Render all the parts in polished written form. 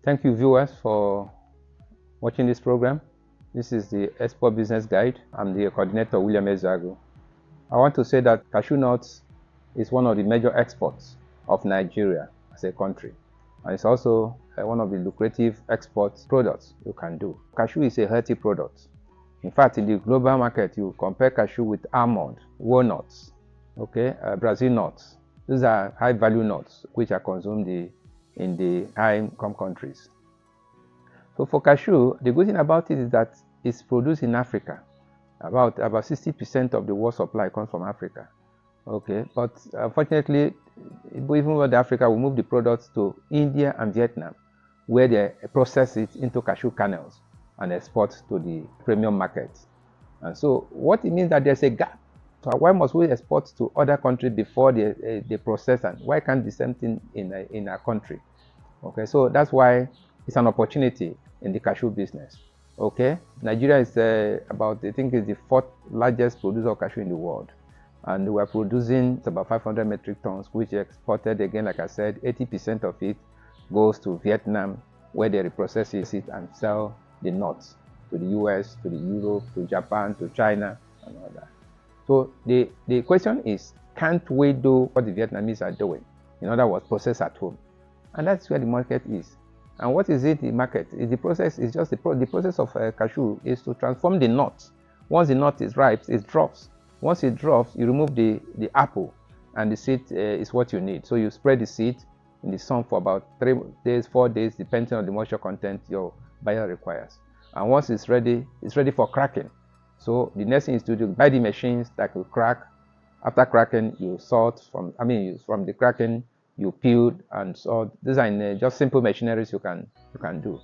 Thank you, viewers, for watching this program. This is the Export Business Guide. I'm the coordinator, William Ezeagu. I want to say that cashew nuts is one of the major exports of Nigeria as a country. And it's also one of the lucrative export products you can do. Cashew is a healthy product. In fact, in the global market, you compare cashew with almond, walnuts, Brazil nuts. These are high-value nuts which are consumed in the high-income countries. So for cashew, the good thing about it is that it's produced in Africa. About 60% of the world supply comes from Africa. But unfortunately, even with Africa, we move the products to India and Vietnam, where they process it into cashew kernels and export to the premium markets. And so what it means that there's a gap. So why must we export to other countries before they process, and why can't the same thing in our country? So that's why it's an opportunity in the cashew business. Nigeria is I think it's the 4th largest producer of cashew in the world, and we're producing about 500 metric tons, which exported again. Like I said, 80% of it goes to Vietnam, where they reprocess it and sell the nuts to the US, to the Europe, to Japan, to China, and all that. So the question is, can't we do what the Vietnamese are doing? In other words, process at home. And that's where the market is. And what is it, the market? The process is just the process of cashew is to transform the nut. Once the nut is ripe, it drops. Once it drops, you remove the apple, and the seed is what you need. So you spread the seed in the sun for about 3 days, 4 days, depending on the moisture content your buyer requires. And once it's ready for cracking. So the next thing is to buy the machines that will crack. After cracking, you sort from the cracking, you peel and sort. These are just simple machineries you can do.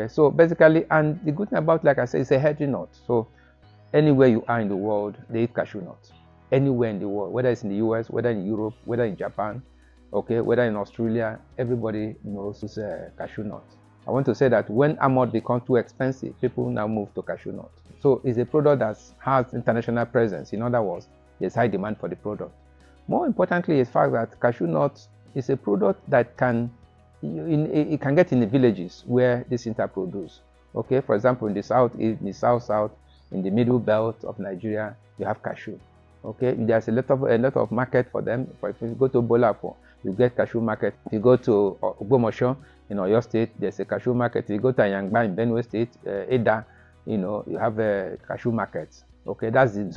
So basically, and the good thing about, like I said, it's a healthy nut. So anywhere you are in the world, they eat cashew nuts. Anywhere in the world, whether it's in the US, whether in Europe, whether in Japan, whether in Australia, everybody knows it's a cashew nut. I want to say that when almond becomes too expensive, people now move to cashew nut. So it's a product that has international presence. In other words, there's high demand for the product. More importantly, is the fact that cashew nut is a product that it can get in the villages where this things are produced. For example, in the south, in the middle belt of Nigeria, you have cashew. There's a lot of market for them. If you go to Bolafo, you get cashew market. If you go to Ogbomoso in Oyo State, there's a cashew market. If you go to Ayangba in Benue State, Eda, you have a cashew market. That's the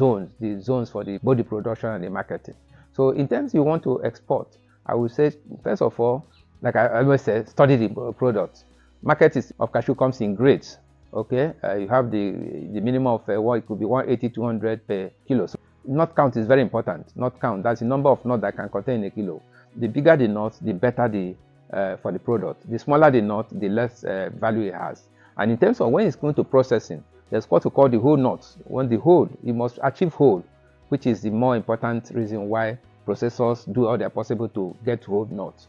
zones for both the production and the marketing. So in terms you want to export, I would say, first of all, like I always say, study the product. Market of cashew comes in grades. You have the minimum of it could be 180, 200 per kilo. So nut count is very important. Nut count, that's the number of nuts that can contain a kilo. The bigger the nut, the better for the product. The smaller the nut, the less value it has. And in terms of when it's going to processing, there's what we call the whole nut. When the whole, you must achieve whole, which is the more important reason why processors do all their possible to get whole nuts.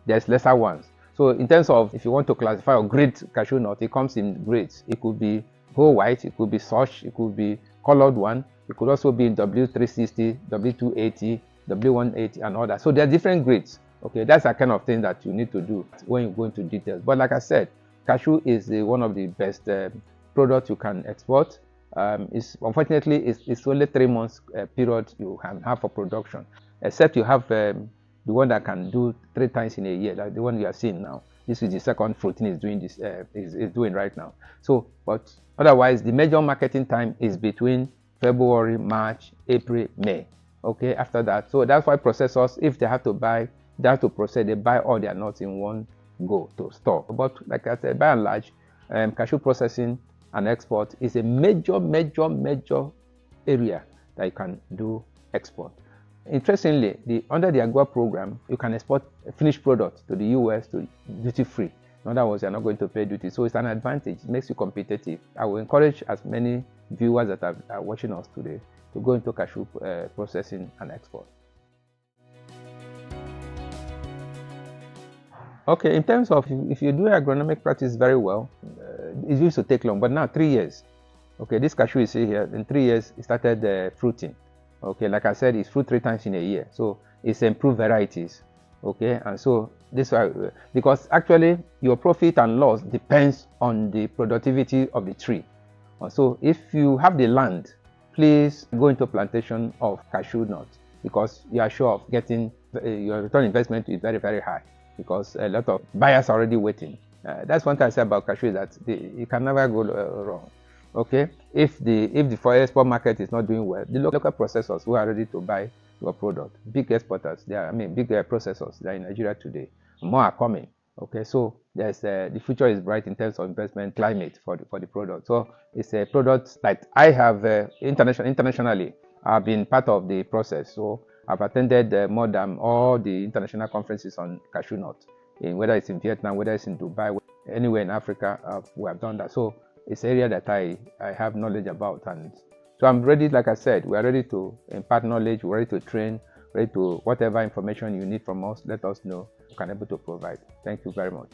There's lesser ones. So in terms of, if you want to classify or grade cashew nut, it comes in grades. It could be whole white, it could be such, it could be colored one, it could also be in W360, W280, W180, and all that. So there are different grades. That's the kind of thing that you need to do when you go into details. But like I said, cashew is one of the best products you can export. Unfortunately, it's only 3 months period you can have for production, except you have the one that can do 3 times in a year, like the one we are seeing now. This is the second fruiting is doing this is doing right now. So, but otherwise, the major marketing time is between February, March, April, May. After that, so that's why processors, if they have to buy, they have to process. They buy all their nuts in one go to store. But like I said, by and large, cashew processing and export is a major area that you can do export. Interestingly, under the AGUA program, you can export a finished product to the US to duty free. In other words, you're not going to pay duty. So it's an advantage. It makes you competitive. I will encourage as many viewers that are watching us today to go into cashew processing and export. Okay, in terms of if you do agronomic practice very well, it used to take long, but now 3 years. Okay, this cashew you see here, in 3 years it started fruiting. Okay, like I said, it's fruit 3 times in a year, so it's improved varieties. Okay, and so this because actually your profit and loss depends on the productivity of the tree. So if you have the land, please go into plantation of cashew nuts, because you are sure of getting your return investment is very, very high, because a lot of buyers are already waiting. That's one thing I say about cashew, that you can never go wrong. Okay, if the for export market is not doing well, the local processors who are ready to buy your product, big exporters, big processors, they are in Nigeria today. More are coming. Okay, so there's the future is bright in terms of investment climate for the product. So it's a product that I have internationally. I've been part of the process. So I've attended more than all the international conferences on cashew nut, whether it's in Vietnam, whether it's in Dubai, anywhere in Africa, we have done that. So it's an area that I have knowledge about, and so I'm ready. Like I said, we are ready to impart knowledge, we're ready to train, ready to whatever information you need from us, let us know. We can able to provide. Thank you very much.